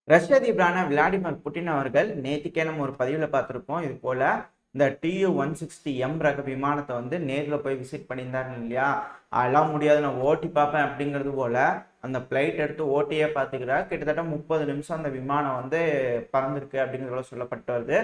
ரஷ்ய அதிபரான Vladimir Putin அவர்கள் நேத்திக்கே நம்ம ஒரு பதிவில் பார்த்துருப்போம். இது போல இந்த Tu-160M ரக விமானத்தை வந்து நேரில் போய் விசிட் பண்ணியிருந்தாரு இல்லையா? அதெல்லாம் முடியாது, நான் ஓட்டி பார்ப்பேன் அப்படிங்கிறது போல அந்த ஃப்ளைட் எடுத்து ஓட்டியே பார்த்துக்கிறார். கிட்டத்தட்ட 30 நிமிஷம் அந்த விமானம் வந்து பறந்துருக்கு அப்படிங்கிறத சொல்லப்பட்டு வருது.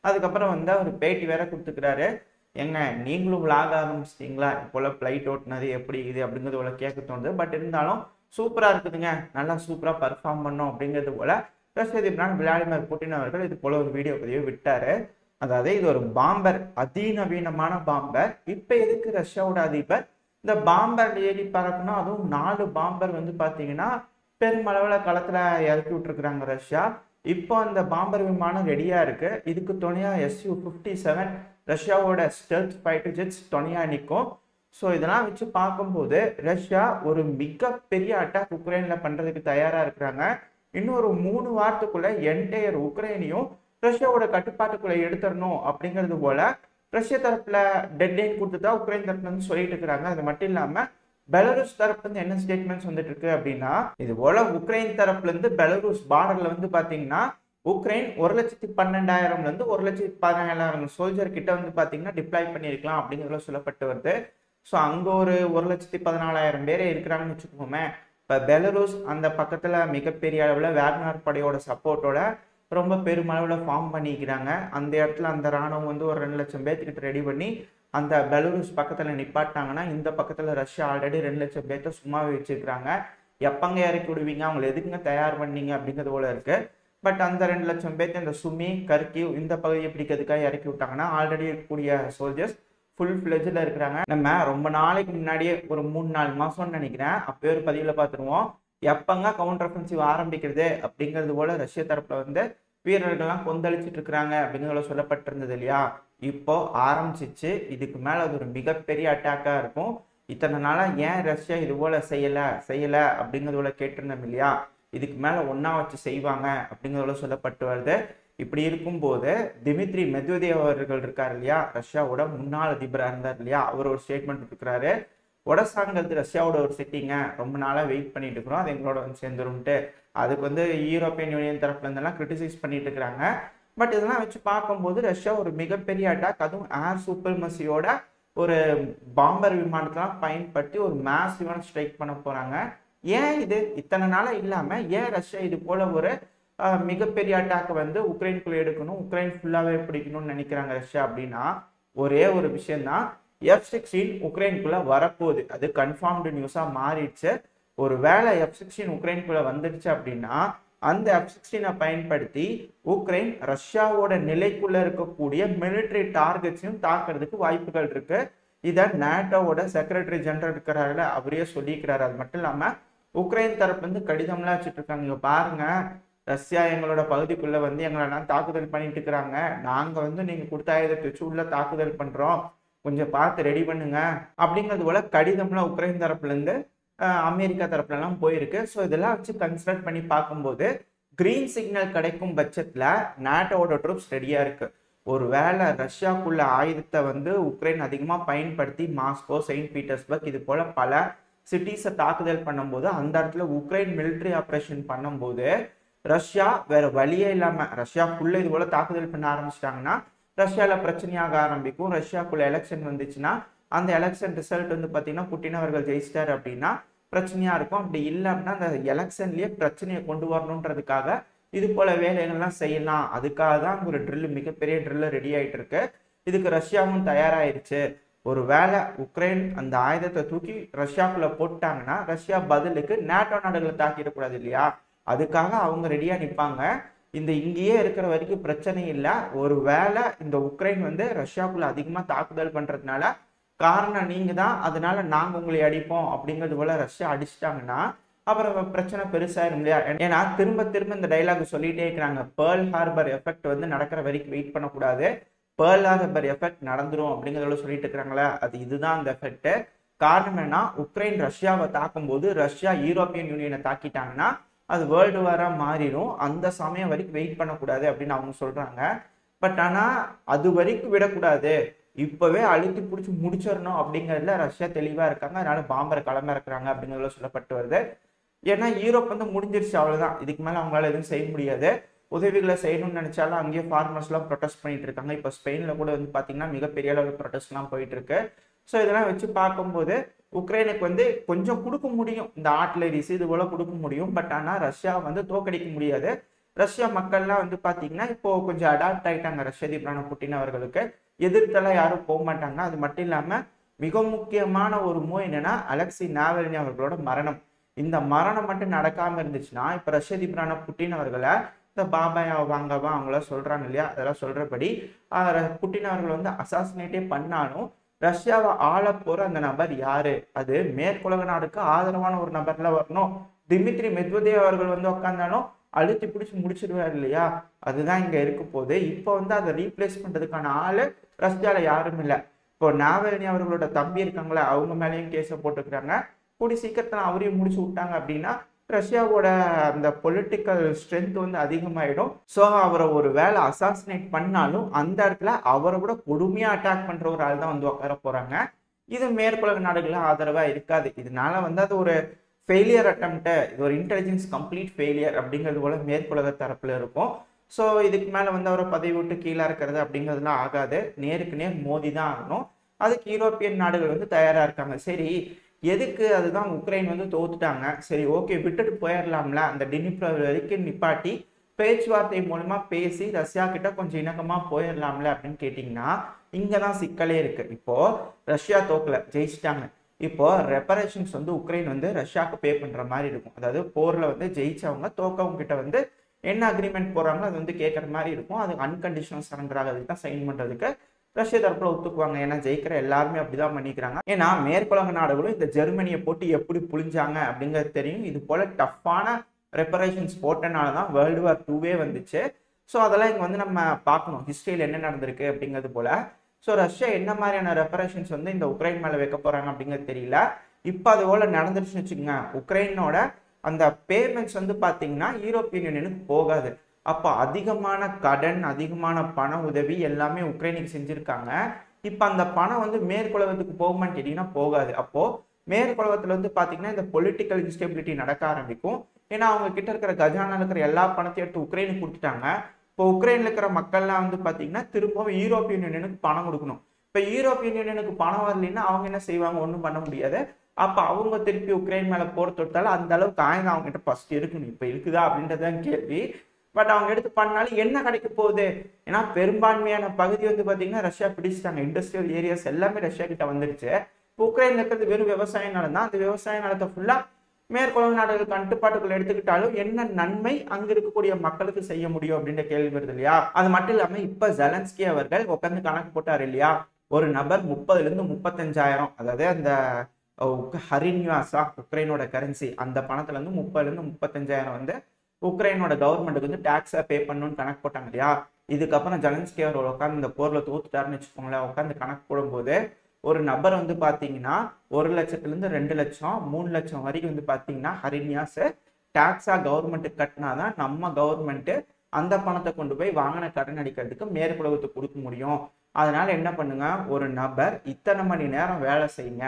அதுக்கப்புறம் வந்து அவர் பேட்டி வேற கொடுத்துக்கிறாரு. எங்க நீங்களும் விளாக ஆரம்பிச்சிட்டிங்களா? போல ஃப்ளைட் ஓட்டினது எப்படி இது அப்படிங்கிறது போல கேட்க தோணுது. பட் இருந்தாலும் சூப்பராக இருக்குதுங்க, நல்லா சூப்பராக பர்ஃபார்ம் பண்ணோம் அப்படிங்கிறது போல ரஷ்ய அதிபரான விளாடிமிர் புட்டின் அவர்கள் இது போல ஒரு வீடியோ பதிவு விட்டாரு. அதாவது இது ஒரு பாம்பர், அதிநவீனமான பாம்பர். இப்ப எதுக்கு ரஷ்யாவோட அதிபர் இந்த பாம்பர் ஏறி பறக்கணும்? அதுவும் 4 பாம்பர் வந்து பாத்தீங்கன்னா பெருமளவுல களத்துல இறக்கி விட்டுருக்குறாங்க ரஷ்யா. இப்போ அந்த பாம்பர் விமானம் ரெடியா இருக்கு. இதுக்கு துணையா Su-57 ரஷ்யாவோட ஸ்டெல்த் ஃபைட்டர் ஜெட்ஸ் துணையா நிற்கும். ஸோ இதெல்லாம் வச்சு பார்க்கும்போது ரஷ்யா ஒரு மிகப்பெரிய அட்டாக் உக்ரைன்ல பண்றதுக்கு தயாரா இருக்கிறாங்க. இன்னும் ஒரு 3 வாரத்துக்குள்ள என்டையர் உக்ரைனையும் ரஷ்யாவோட கட்டுப்பாட்டுக்குள்ள எடுத்துடணும் அப்படிங்கிறது போல ரஷ்ய தரப்புல டெட்லைன் கொடுத்துட்டா உக்ரைன் தரப்புல இருந்து சொல்லிட்டு இருக்கிறாங்க. அது மட்டும் இல்லாம பெலருஸ் தரப்புல இருந்து என்ன ஸ்டேட்மெண்ட்ஸ் வந்துட்டு இருக்கு அப்படின்னா, இது போல உக்ரைன் தரப்புல இருந்து பெலருஸ் பார்டர்ல வந்து பாத்தீங்கன்னா உக்ரைன் 1,12,000 இருந்து 1,17,000 சோல்ஜர் கிட்ட வந்து பாத்தீங்கன்னா டிப்ளாய் பண்ணிருக்கலாம் அப்படிங்கிறத சொல்லப்பட்டு வருது. ஸோ அங்க ஒரு 1,14,000 பேரே இருக்கிறாங்கன்னு வச்சுக்கோமே. இப்போ பெலருஸ் அந்த பக்கத்துல மிகப்பெரிய அளவுல வேக்னர் படையோட சப்போர்ட்டோட ரொம்ப பெருமளவுல ஃபார்ம் பண்ணிக்கிறாங்க. அந்த இடத்துல அந்த ராணுவம் வந்து ஒரு 2 லட்சம் பேர்த்துக்கிட்ட ரெடி பண்ணி அந்த பெலருஸ் பக்கத்துல நிப்பாட்டாங்கன்னா, இந்த பக்கத்துல ரஷ்யா ஆல்ரெடி 2 லட்சம் பேர்த்த சும்மாவே வச்சிருக்கிறாங்க. எப்பங்க இறக்கி விடுவீங்க, அவங்களை எதுக்குங்க தயார் பண்ணீங்க அப்படிங்கிறது போல இருக்கு. பட் அந்த 2 லட்சம் பேர்த்த இந்த சுமி கர்கிவ் இந்த பகுதியை பிடிக்கிறதுக்காக இறக்கி விட்டாங்கன்னா ஆல்ரெடி இருக்கக்கூடிய சோல்ஜர்ஸ் ஃபுல் ஃபிளெஜ்ல இருக்கிறாங்க. நம்ம ரொம்ப நாளைக்கு முன்னாடியே ஒரு 3-4 மாசம்னு நினைக்கிறேன், அப்பவே ஒரு பதிவுல பார்த்துருவோம். எப்பங்க கவுண்டர் அஃபென்சிவ் ஆரம்பிக்கிறது அப்படிங்கிறது போல ரஷ்ய தரப்புல வந்து வீரர்கள்லாம் கொந்தளிச்சிட்டு இருக்கிறாங்க அப்படிங்கிறத சொல்லப்பட்டிருந்தது இல்லையா? இப்போ ஆரம்பிச்சிச்சு. இதுக்கு மேல அது ஒரு மிகப்பெரிய அட்டாக்கா இருக்கும். இத்தனை நாளா ஏன் ரஷ்யா இது போல செய்யல அப்படிங்கிறது போல கேட்டிருந்தோம் இல்லையா? இதுக்கு மேல ஒன்னா வச்சு செய்வாங்க அப்படிங்கிறத சொல்லப்பட்டு வருது. இப்படி இருக்கும்போது திமித்ரி மெத்வதேவ் அவர்கள் இருக்காரு இல்லையா, ரஷ்யாவோட முன்னாள் அதிபராக இருந்தார் இல்லையா, அவர் ஒரு ஸ்டேட்மெண்ட் இருக்கிறாரு. ஒடசாங்கிறது ரஷ்யாவோட ஒரு சிட்டிங்க, ரொம்ப நாளா வெயிட் பண்ணிட்டு இருக்கிறோம், அது எங்களோட வந்து சேர்ந்துரும்ட்டு. அதுக்கு வந்து யூரோப்பியன் யூனியன் தரப்புல இருந்தெல்லாம் கிரிட்டிசைஸ் பண்ணிட்டு இருக்கிறாங்க. பட் இதெல்லாம் வச்சு பார்க்கும்போது ரஷ்யா ஒரு மிகப்பெரிய அட்டாக், அதுவும் ஏர் சூப்பர்மசியோட ஒரு பாம்பர் விமானத்தெல்லாம் பயன்படுத்தி ஒரு மேசிவான ஸ்ட்ரைக் பண்ண போறாங்க. ஏன் இது இத்தனை நாளா இல்லாம ஏன் ரஷ்யா இது போல ஒரு மிகப்பெரிய அட்டாக் வந்து உக்ரைனுக்குள்ள எடுக்கணும், உக்ரைன் ஃபுல்லாவே பிடிக்கணும்னு நினைக்கிறாங்க ரஷ்யா அப்படின்னா, ஒரே ஒரு விஷயம்தான். F-16 உக்ரைனுக்குள்ள வரப்போகுது, அது கன்ஃபார்ம்டு நியூஸா மாறிடுச்சு. ஒரு வேளை F-16 உக்ரைனுக்குள்ள வந்துடுச்சு அப்படின்னா அந்த F-16 பயன்படுத்தி உக்ரைன் ரஷ்யாவோட நிலைக்குள்ள இருக்கக்கூடிய மிலிட்டரி டார்கெட்ஸையும் தாக்குறதுக்கு வாய்ப்புகள் இருக்கு. இதை நேட்டோவோட செக்ரட்டரி ஜெனரல் இருக்கிறாருல, அவரே சொல்லிக்கிறாரு. அது மட்டும் இல்லாம உக்ரைன் தரப்புல இருந்து கடிதம்லாம் வச்சுட்டு இருக்காங்க. இங்க பாருங்க, ரஷ்யா எங்களோட பகுதிக்குள்ள வந்து எங்களெல்லாம் தாக்குதல் பண்ணிட்டு இருக்கிறாங்க, நாங்க வந்து நீங்க கொடுத்த ஆயுதத்தை வச்சு உள்ள தாக்குதல் பண்றோம், கொஞ்சம் பார்த்து ரெடி பண்ணுங்க அப்படிங்கிறது போல கடிதம்லாம் உக்ரைன் தரப்புல இருந்து அமெரிக்கா தரப்புல எல்லாம் போயிருக்கு. ஸோ இதெல்லாம் வச்சு கன்சிடர் பண்ணி பார்க்கும்போது கிரீன் சிக்னல் கிடைக்கும் பட்சத்துல நேட்டோட ட்ரூப்ஸ் ரெடியா இருக்கு. ஒரு வேளை ரஷ்யாக்குள்ள ஆயுதத்தை வந்து உக்ரைன் அதிகமா பயன்படுத்தி மாஸ்கோ, செயின்ட் பீட்டர்ஸ்பர்க் இது போல பல சிட்டிஸை தாக்குதல் பண்ணும்போது அந்த இடத்துல உக்ரைன் மிலிட்டரி ஆப்ரேஷன் பண்ணும்போது ரஷ்யா வேற வழியே இல்லாம ரஷ்யாக்குள்ள இது போல தாக்குதல் பண்ண ஆரம்பிச்சிட்டாங்கன்னா ரஷ்யால பிரச்சனையாக ஆரம்பிக்கும். ரஷ்யாக்குள்ள எலெக்ஷன் வந்துச்சுன்னா அந்த எலெக்ஷன் ரிசல்ட் வந்து பாத்தீங்கன்னா புட்டின் அவர்கள் ஜெயிச்சிட்டாரு அப்படின்னா பிரச்சனையா இருக்கும். அப்படி இல்லை அப்படின்னா அந்த எலெக்ஷன்லயே பிரச்சனையை கொண்டு வரணுன்றதுக்காக இது போல வேலைகள்லாம் செய்யலாம். அதுக்காக தான் ஒரு ட்ரில், மிகப்பெரிய ட்ரில் ரெடி ஆயிட்டு இருக்கு. இதுக்கு ரஷ்யாவும் தயாராயிருச்சு. ஒரு வேளை உக்ரைன் அந்த ஆயுதத்தை தூக்கி ரஷ்யாக்குள்ள போட்டாங்கன்னா ரஷ்யா பதிலுக்கு நேட்டோ நாடுகளை தாக்கிடக்கூடாது இல்லையா? அதுக்காக அவங்க ரெடியா நிற்பாங்க. இந்த இங்கேயே இருக்கிற வரைக்கும் பிரச்சனை இல்லை. ஒரு வேளை இந்த உக்ரைன் வந்து ரஷ்யாக்குள்ள அதிகமா தாக்குதல் பண்றதுனால காரணம் நீங்க தான், அதனால நாங்க உங்களை அடிப்போம் அப்படிங்கிறது போல ரஷ்யா அடிச்சிட்டாங்கன்னா அப்புறம் பிரச்சனை பெருசாயிரும் இல்லையா? ஏன்னா திரும்ப திரும்ப இந்த டைலாக் சொல்லிட்டே இருக்கிறாங்க, பேர்ல் ஹார்பர் எஃபெக்ட் வந்து நடக்கிற வரைக்கும் வெயிட் பண்ணக்கூடாது, பேர்ல் ஹார்பர் எஃபெக்ட் நடந்துரும் அப்படிங்கிறத சொல்லிட்டு இருக்கிறாங்களே, அது இதுதான் அந்த எஃபெக்ட். காரணம் என்ன, உக்ரைன் ரஷ்யாவை தாக்கும் போது ரஷ்யா யூரோப்பியன் யூனியனை தாக்கிட்டாங்கன்னா அது வேர்ல்டு வாரா மாறிடும். அந்த சமயம் வரைக்கும் வெயிட் பண்ணக்கூடாது அப்படின்னு அவங்க சொல்றாங்க. பட் ஆனா அது வரைக்கும் விடக்கூடாது, இப்பவே அழுத்தி பிடிச்சி முடிச்சிடணும் அப்படிங்கிறதுல ரஷ்யா தெளிவா இருக்காங்க. அதனால பாம்பரை களமிறக்குறாங்க அப்படிங்கிறதுல சொல்லப்பட்டு வருது. ஏன்னா யூரோப் வந்து முடிஞ்சிருச்சு, அவ்வளவுதான். இதுக்கு மேல அவங்களால எதுவும் செய்ய முடியாது. உதவிகளை செய்யணும்னு நினைச்சாலும் அங்கேயே ஃபார்மர்ஸ் எல்லாம் ப்ரொடெஸ்ட் பண்ணிட்டு இருக்காங்க. இப்போ ஸ்பெயின்ல கூட வந்து பாத்தீங்கன்னா மிகப்பெரிய அளவில் ப்ரொடெஸ்ட் எல்லாம் போயிட்டு இருக்கு. ஸோ இதெல்லாம் வச்சு பார்க்கும்போது உக்ரைனுக்கு வந்து கொஞ்சம் கொடுக்க முடியும், இந்த ஆர்ட்லரிஸ் இது போல கொடுக்க முடியும். பட் ஆனால் ரஷ்யா வந்து தோக்கடிக்க முடியாது. ரஷ்யா மக்கள்லாம் வந்து பாத்தீங்கன்னா இப்போ கொஞ்சம் அடாப்ட் ஆயிட்டாங்க ரஷ்ய அதிபரான புட்டின் அவர்களுக்கு. எதிர்த்தெல்லாம் யாரும் போக மாட்டாங்க. அது மட்டும் இல்லாம மிக முக்கியமான ஒரு மூவ் என்னன்னா அலெக்சி நாவல்னி அவர்களோட மரணம். இந்த மரணம் மட்டும் நடக்காம இருந்துச்சுன்னா இப்ப ரஷ்ய அதிபரான புட்டின் அவர்களை இந்த பாபாயா வாங்கவா அவங்கள சொல்றாங்க இல்லையா, அதெல்லாம் சொல்றபடி புட்டின் அவர்கள் வந்து அசாசினேட்டே பண்ணாலும் ரஷ்யாவை ஆள போற அந்த நபர் யாரு, அது மேற்குலக நாடுக்கு ஆதரவான ஒரு நபர்ல வரணும். டிமித்ரி மெத்வதேவ் அவர்கள் வந்து உட்காந்தாலும் அழுத்தி பிடிச்சி முடிச்சிருவார் இல்லையா, அதுதான் இங்க இருக்க போது. இப்போ வந்து அதை ரீப்ளேஸ் பண்றதுக்கான ஆளு ரஷ்யால யாரும் இல்லை. இப்போ நாவல்னி அவர்களோட தம்பி இருக்காங்களா, அவங்க மேலேயும் கேஸை போட்டுக்கிறாங்க. கூடி சீக்கிரத்தில் அவரையும் முடிச்சு விட்டாங்க அப்படின்னா ரஷ்யாவோட அந்த பொலிட்டிக்கல் ஸ்ட்ரென்த் வந்து அதிகமாயிடும். ஸோ அவரை ஒரு வேலை அசாசினேட் பண்ணாலும் அந்த இடத்துல அவரை கூட கொடுமையா அட்டாக் பண்ற ஒரு ஆள் தான் வந்து உட்கார போறாங்க. இது மேற்குலக நாடுகள ஆதரவா இருக்காது. இதனால வந்து அது ஒரு ஃபெயிலியர் அட்டம்ப்ட், இது ஒரு இன்டெலிஜென்ஸ் கம்ப்ளீட் ஃபெயிலியர் அப்படிங்கிறது போல மேற்குலக தரப்புல இருக்கும். ஸோ இதுக்கு மேல வந்து அவரை பதவி விட்டு கீழே இருக்கிறது அப்படிங்கிறதுலாம் ஆகாது. நேருக்கு நேர் மோதி தான் ஆகணும். அதுக்கு யூரோப்பியன் நாடுகள் வந்து தயாரா இருக்காங்க. சரி, எதுக்கு, அதுதான் உக்ரைன் வந்து தோத்துட்டாங்க, சரி ஓகே விட்டுட்டு போயிடலாம்ல, அந்த டினிப்ரோ வரைக்கும் நிப்பாட்டி பேச்சுவார்த்தை மூலமா பேசி ரஷ்யா கிட்ட கொஞ்சம் இணக்கமா போயிடலாம்ல அப்படின்னு கேட்டீங்கன்னா இங்கதான் சிக்கலே இருக்கு. இப்போ ரஷ்யா தோக்கல, ஜெயிச்சிட்டாங்க. இப்போ ரெப்பரேஷன்ஸ் வந்து உக்ரைன் வந்து ரஷ்யாவுக்கு பே பண்ற மாதிரி இருக்கும். அதாவது போர்ல வந்து ஜெயிச்சவங்க தோக்கவங்க கிட்ட வந்து என்ன அக்ரிமெண்ட் போறாங்களோ அது வந்து கேட்கற மாதிரி இருக்கும். அது அன்கண்டிஷனல் சரண்டர் ஆகிறதுக்கு தான் சைன் பண்றதுக்கு ரஷ்ய தரப்புல ஒத்துக்குவாங்க. ஏன்னா ஜெயிக்கிற எல்லாருமே அப்படிதான் பண்ணிக்கிறாங்க. ஏன்னா மேற்குலக நாடுகளும் இந்த ஜெர்மனியை போட்டு எப்படி புளிஞ்சாங்க அப்படிங்கிறது தெரியும். இது போல டஃப்பான ரெப்பரேஷன்ஸ் போட்டனாலதான் வேர்ல்டு வார் 2 வந்துச்சு. ஸோ அதெல்லாம் இங்க வந்து நம்ம பார்க்கணும் ஹிஸ்டரியில் என்ன நடந்திருக்கு அப்படிங்கிறது போல. ஸோ ரஷ்யா என்ன மாதிரியான ரெப்பரேஷன்ஸ் வந்து இந்த உக்ரைன் மேல வைக்க போறாங்க அப்படிங்கிறது தெரியல. இப்போ அது போல நடந்துருச்சுன்னு வச்சுக்கோங்க, உக்ரைனோட அந்த பேமெண்ட்ஸ் வந்து பாத்தீங்கன்னா யூரோப்பியன் யூனியனுக்கு போகாது. அப்போ அதிகமான கடன், அதிகமான பண உதவி எல்லாமே உக்ரைனுக்கு செஞ்சிருக்காங்க. இப்போ அந்த பணம் வந்து மேற்குலகத்துக்கு போகுமான்னு கேட்டீங்கன்னா போகாது. அப்போ மேற்குலகத்துல வந்து பாத்தீங்கன்னா இந்த பொலிட்டிக்கல் இன்ஸ்டெபிலிட்டி நடக்க ஆரம்பிக்கும். ஏன்னா அவங்க கிட்ட இருக்கிற கஜானால இருக்கிற எல்லா பணத்தையும் எடுத்து உக்ரைனுக்கு கொடுத்துட்டாங்க. இப்போ உக்ரைன்ல இருக்கிற மக்கள்லாம் வந்து பாத்தீங்கன்னா திரும்பவும் யூரோப்பியன் யூனியனுக்கு பணம் கொடுக்கணும். இப்போ யூரோப்பியன் யூனியனுக்கு பணம் வரலைன்னா அவங்க என்ன செய்வாங்க, ஒன்றும் பண்ண முடியாது. அப்ப அவங்க திருப்பி உக்ரைன் மேல போர் தொட்டாலும் அந்த அளவுக்கு ஆயுதம் அவங்க கிட்ட ஃபர்ஸ்ட் இருக்கணும். இப்ப இருக்குதா அப்படின்றதான் கேள்வி. பட் அவங்க எடுத்து பண்ணாலும் என்ன கிடைக்க போகுது, ஏன்னா பெரும்பான்மையான பகுதி வந்து பாத்தீங்கன்னா ரஷ்யா பிடிச்சிட்டாங்க. இண்டஸ்ட்ரியல் ஏரியாஸ் எல்லாமே ரஷ்யா கிட்ட வந்துருச்சு. உக்ரைன்ல இருக்கிறது வெறும் விவசாய நிலம் தான். அந்த விவசாய நிலத்தை ஃபுல்லா மேற்குலக நாடுகள் கட்டுப்பாட்டுக்குள்ள எடுத்துக்கிட்டாலும் என்ன நன்மை அங்க இருக்கக்கூடிய மக்களுக்கு செய்ய முடியும் அப்படின்ற கேள்வி வருது இல்லையா. அது மட்டும் இல்லாம இப்ப ஜெலன்ஸ்கி அவர்கள் உட்காந்து கணக்கு போட்டாரு இல்லையா, ஒரு நபர் 30,000 to 35,000, அதாவது அந்த ஹரின்யாஸா உக்ரைனோட கரன்சி, அந்த பணத்துல இருந்து 30,000 to 35,000 வந்து உக்ரைனோட கவர்மெண்ட்டுக்கு வந்து டாக்ஸா பே பண்ணணும்னு கணக்கு போட்டாங்க இல்லையா. இதுக்கப்புறம் ஜெலன்ஸ்கி அவர் உட்காந்து இந்த போர்ல தோத்துட்டாருன்னு வச்சுக்கோங்களேன், உட்காந்து கணக்கு போடும்போது ஒரு நபர் வந்து பாத்தீங்கன்னா 1 லட்சத்துல 2 லட்சம் 3 லட்சம் வரைக்கும் வந்து பாத்தீங்கன்னா ஹரின்யாஸ் டாக்ஸா கவர்மெண்ட்டுக்கு கட்டினாதான் நம்ம கவர்மெண்ட் அந்த பணத்தை கொண்டு போய் வாங்கின கடன் அடிக்கிறதுக்கு மேற்குலகத்துக்கு கொடுக்க முடியும். அதனால என்ன பண்ணுங்க, ஒரு நபர் இத்தனை மணி நேரம் வேலை செய்யுங்க,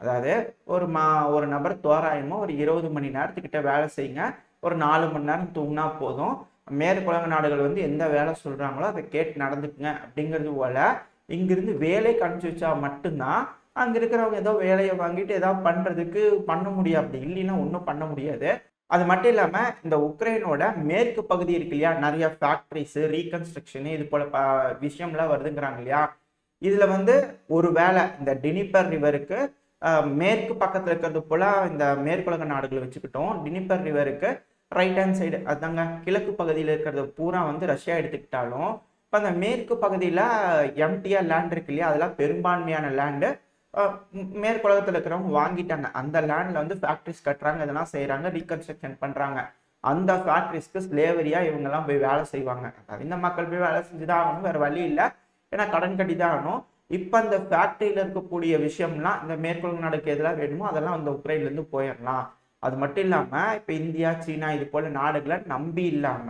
அதாவது ஒரு நபர் தோராயமா ஒரு 20 மணி நேரத்துக்கிட்ட வேலை செய்யுங்க, ஒரு 4 மணி நேரம் தூங்கினா போதும், மேற்குலக நாடுகள் வந்து எந்த வேலை சொல்றாங்களோ அதை கேட்டு நடந்துக்குங்க அப்படிங்கிறது போல இங்கிருந்து வேலை கணிச்சு வச்சா மட்டும்தான் அங்க இருக்கிறவங்க ஏதோ வேலையை வாங்கிட்டு ஏதாவது பண்றதுக்கு பண்ண முடியும். அப்படி இல்லைன்னா ஒன்றும் பண்ண முடியாது. அது மட்டும் இல்லாம இந்த உக்ரைனோட மேற்கு பகுதி இருக்கு இல்லையா, நிறைய ஃபேக்டரிஸ், ரீகன்ஸ்ட்ரக்ஷன் இது போல விஷயம்லாம் வருதுங்கிறாங்க இல்லையா. இதுல வந்து ஒரு வேலை இந்த டினிப்பர் ரிவருக்கு மேற்கு பக்கத்துல இருக்கிறது போல இந்த மேற்குலக நாடுகளை வச்சுக்கிட்டோம். டினிப்பர் ரிவருக்கு ரைட் ஹேண்ட் சைடு, அதாங்க கிழக்கு பகுதியில் இருக்கிறது பூரா வந்து ரஷ்யா எடுத்துக்கிட்டாலும் இப்போ அந்த மேற்கு பகுதியில் எம்டிஆ லேண்ட் இருக்கு இல்லையா, அதெல்லாம் பெரும்பான்மையான லேண்டு மேற்குலகத்தில் இருக்கிறவங்க வாங்கிட்டாங்க. அந்த லேண்ட்ல வந்து ஃபேக்ட்ரிஸ் கட்டுறாங்க, இதெல்லாம் செய்யறாங்க, ரீகன்ஸ்ட்ரக்ஷன் பண்றாங்க. அந்த ஃபேக்ட்ரிஸ்க்கு ஸ்லேவரியா இவங்கெல்லாம் போய் வேலை செய்வாங்க. இந்த மக்கள் போய் வேலை செஞ்சுதான் ஆகணும், வேற வழி இல்லை, ஏன்னா கடன் கட்டி தான் ஆகணும். இப்போ அந்த ஃபேக்ட்ரியில இருக்கக்கூடிய விஷயம்லாம் இந்த மேற்குலக நாடுக்கு எதெல்லாம் வேணுமோ அதெல்லாம் அந்த உக்ரைன்ல இருந்து போயிடலாம். அது மட்டும் இல்லாம இப்ப இந்தியா, சீனா இது போல நாடுகளை நம்பி இல்லாம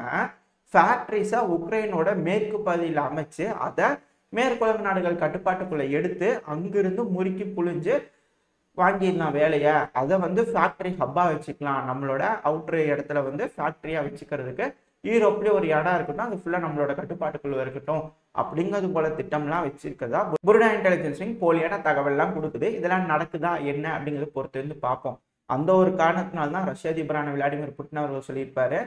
ஃபேக்டரிஸா உக்ரைனோட மேற்கு பகுதியில் அமைச்சு அதை மேற்குலக நாடுகள் கட்டுப்பாட்டுக்குள்ள எடுத்து அங்கிருந்து முறுக்கி புழிஞ்சு வாங்கிடலாம் வேலையை, அதை வந்து ஃபேக்ட்ரி ஹப்பாக வச்சுக்கலாம், நம்மளோட அவுட்ரு இடத்துல வந்து ஃபேக்ட்ரியாக வச்சுக்கிறதுக்கு யூரோப்லேயே ஒரு இடம் இருக்கட்டும், அது ஃபுல்லாக நம்மளோட கட்டுப்பாட்டுக்குள்ள இருக்கட்டும் அப்படிங்கிறது போல திட்டம்லாம் வச்சிருக்கதா புருடா இன்டெலிஜென்ஸ் விங் போலியான தகவல்லாம் கொடுக்குது. இதெல்லாம் நடக்குதா என்ன அப்படிங்கிறத பொறுத்து வந்து பார்ப்போம். அந்த ஒரு காரணத்தினால்தான் ரஷ்ய அதிபரான விளாடிமிர் புட்டின் அவர்கள் சொல்லியிருப்பாரு,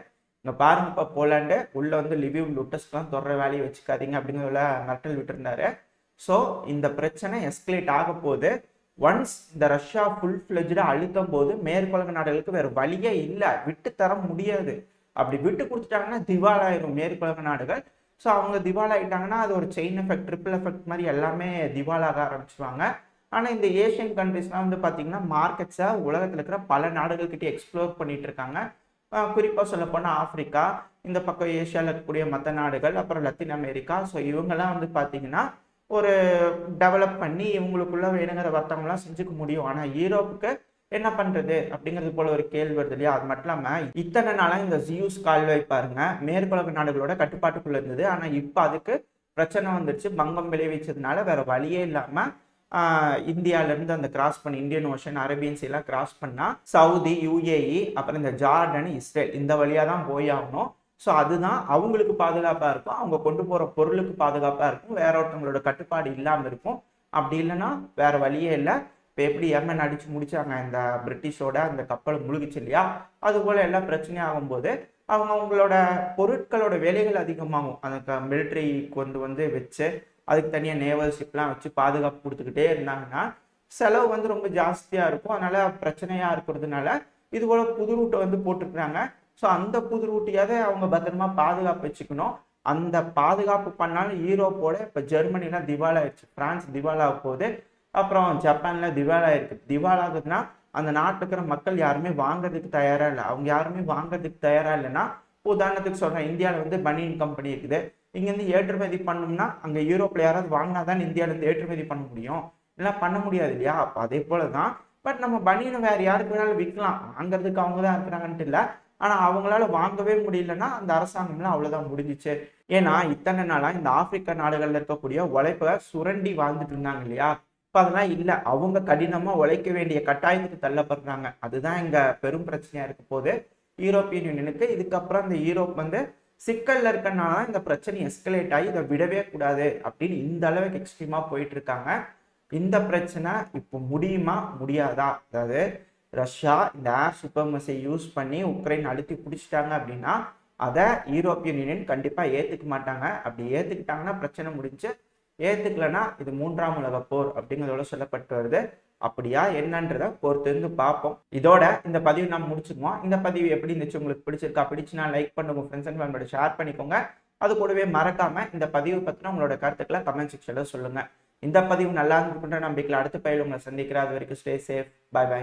இங்க பாருங்க இப்போ போலாண்டு உள்ள வந்து லிவிவ் லுட்டஸ்லாம் தொடர வேலையை வச்சுக்காதீங்க அப்படிங்கிறதுல மிரட்டல் விட்டுருந்தாரு. ஸோ இந்த பிரச்சனை எஸ்கலேட் ஆக போது. ஒன்ஸ் இந்த ரஷ்யா ஃபுல் ஃபிளெஜ்டா அழுத்தும் போது மேற்குலக நாடுகளுக்கு வேற வழியே இல்லை, விட்டு தர முடியாது. அப்படி விட்டு கொடுத்துட்டாங்கன்னா திவாலாயிரும் மேற்குலக நாடுகள். ஸோ அவங்க திவாலாயிட்டாங்கன்னா அது ஒரு செயின் எஃபெக்ட், ட்ரிபிள் எஃபெக்ட் மாதிரி எல்லாமே திவாலாக ஆரம்பிச்சுவாங்க. ஆனால் இந்த ஏஷியன் கண்ட்ரிஸ்லாம் வந்து பார்த்தீங்கன்னா மார்க்கெட்ஸை உலகத்தில் இருக்கிற பல நாடுகள்கிட்ட எக்ஸ்ப்ளோர் பண்ணிட்டு இருக்காங்க. குறிப்பாக சொல்லப்போனால் ஆப்பிரிக்கா, இந்த பக்கம் ஏஷியாவில் இருக்கக்கூடிய மற்ற நாடுகள், அப்புறம் லத்தீன் அமெரிக்கா. ஸோ இவங்கெல்லாம் வந்து பார்த்தீங்கன்னா ஒரு டெவலப் பண்ணி இவங்களுக்குள்ள வேணுங்கிற வர்த்தகம்லாம் செஞ்சுக்க முடியும். ஆனால் யூரோப்புக்கு என்ன பண்றது அப்படிங்கிறது போல ஒரு கேள்வி வருது இல்லையா. அது மட்டும் இல்லாமல் இத்தனை நாளாக இந்த ஜியூஸ் கால்வாய் பாருங்க மேற்குலக நாடுகளோட கட்டுப்பாட்டுக்குள்ள இருந்தது. ஆனால் இப்போ அதுக்கு பிரச்சனை வந்துருச்சு. பங்கம் விளைவிச்சதுனால வேற வழியே இல்லாமல் இந்தியாவிலேருந்து அந்த கிராஸ் பண்ணி இந்தியன் ஓஷன் அரேபியன்ஸ் எல்லாம் கிராஸ் பண்ணால் சவுதி, யுஏஇ, அப்புறம் இந்த ஜார்டன், இஸ்ரேல் இந்த வழியாக தான் போய் ஆகணும். ஸோ அதுதான் அவங்களுக்கு பாதுகாப்பாக இருக்கும், அவங்க கொண்டு போகிற பொருளுக்கு பாதுகாப்பாக இருக்கும், வேற ஒருத்தவங்களோட கட்டுப்பாடு இல்லாமல் இருக்கும். அப்படி இல்லைன்னா வேற வழியே இல்லை. இப்போ எப்படி எமன் அடிச்சு முடிச்சாங்க இந்த பிரிட்டிஷோட அந்த கப்பலை முழுகிச்சு இல்லையா, அது போல எல்லாம் பிரச்சனையும் ஆகும்போது அவங்களோட பொருட்களோட விலைகள் அதிகமாகும். அந்த மிலிட்ரி வந்து வச்சு அதுக்கு தனியாக நேவல் ஷிப்லாம் வச்சு பாதுகாப்பு கொடுத்துக்கிட்டே இருந்தாங்கன்னா செலவு வந்து ரொம்ப ஜாஸ்தியாக இருக்கும். அதனால பிரச்சனையாக இருக்கிறதுனால இது போல புது ரூட்டை வந்து போட்டுருக்குறாங்க. ஸோ அந்த புது ரூட்டையாவது அவங்க பத்திரமா பாதுகாப்பு வச்சுக்கணும். அந்த பாதுகாப்பு பண்ணாலும் யூரோப்போட இப்போ ஜெர்மனிலாம் திவாலாயிடுச்சு, பிரான்ஸ் திவாலாக போகுது, அப்புறம் ஜப்பான்ல திவாலாயிருக்கு. திவாலாகுதுன்னா அந்த நாட்டில் இருக்கிற மக்கள் யாருமே வாங்குறதுக்கு தயாரா இல்லை. அவங்க யாருமே வாங்குறதுக்கு தயாரா இல்லைன்னா, உதாரணத்துக்கு சொல்றேன், இந்தியாவில் வந்து பனியன் கம்பெனி இருக்குது, இங்கேருந்து ஏற்றுமதி பண்ணோம்னா அங்கே யூரோப்பில் யாராவது வாங்கினா தான் இந்தியாவிலேருந்து ஏற்றுமதி பண்ண முடியும், இல்லை பண்ண முடியாது இல்லையா. அப்போ அதே போல தான். பட் நம்ம பனியனை வேற யாருக்கு வேணாலும் விற்கலாம், வாங்குறதுக்கு அவங்க தான் இருக்கிறாங்கன்ட்டு இல்லை. ஆனால் அவங்களால வாங்கவே முடியலன்னா அந்த அரசாங்கம்லாம் அவ்வளோதான் முடிஞ்சிச்சு. ஏன்னா இத்தனை நாளாக இந்த ஆப்பிரிக்கா நாடுகளில் இருக்கக்கூடிய உழைப்பை சுரண்டி வாழ்ந்துட்டு இருந்தாங்க இல்லையா. இப்போ அதெல்லாம் இல்லை, அவங்க கடினமாக உழைக்க வேண்டிய கட்டாயத்துக்கு தள்ளப்படுறாங்க. அதுதான் இங்கே பெரும் பிரச்சனையாக இருக்க போது யூரோப்பியன் யூனியனுக்கு. இதுக்கப்புறம் இந்த யூரோப் வந்து சிக்கல்ல இருக்கனால இந்த பிரச்சனை எஸ்கலேட் ஆகி இதை விடவே கூடாது அப்படின்னு இந்த அளவுக்கு எக்ஸ்ட்ரீமாக போயிட்டு இருக்காங்க. இந்த பிரச்சனை இப்போ முடியுமா முடியாதா? அதாவது ரஷ்யா இந்த ஏர் சுப்பர்மசியை யூஸ் பண்ணி உக்ரைன் அழுத்தி பிடிச்சிட்டாங்க அப்படின்னா அதை யூரோப்பியன் யூனியன் கண்டிப்பாக ஏற்றுக்க மாட்டாங்க. அப்படி ஏற்றுக்கிட்டாங்கன்னா பிரச்சனை முடிஞ்சு, ஏற்றுக்கலன்னா இது 3ஆம் உலக போர் அப்படிங்கிறதோட சொல்லப்பட்டு வருது. அப்படியா என்னன்றதை பொறுத்திருந்து பார்ப்போம். இதோட இந்த பதிவு நம்ம முடிச்சுக்குவோம். இந்த பதிவு எப்படி இருந்துச்சு, உங்களுக்கு பிடிச்சிருக்கா? பிடிச்சுன்னா லைக் பண்ணுங்க, உங்க ஃப்ரெண்ட்ஸ் அண்ட் ஃபேமிலியோட ஷேர் பண்ணிக்கோங்க. அது கூடவே மறக்காம இந்த பதிவு பற்றின உங்களோட கருத்துக்களை கமெண்ட் செக்ஷன்ல சொல்லுங்க. இந்த பதிவு நல்லா இருந்துன்ற நம்பிக்கையில் அடுத்த பதிவில் உங்களை சந்திக்கிறேன். அது வரைக்கும் ஸ்டே சேஃப். By by.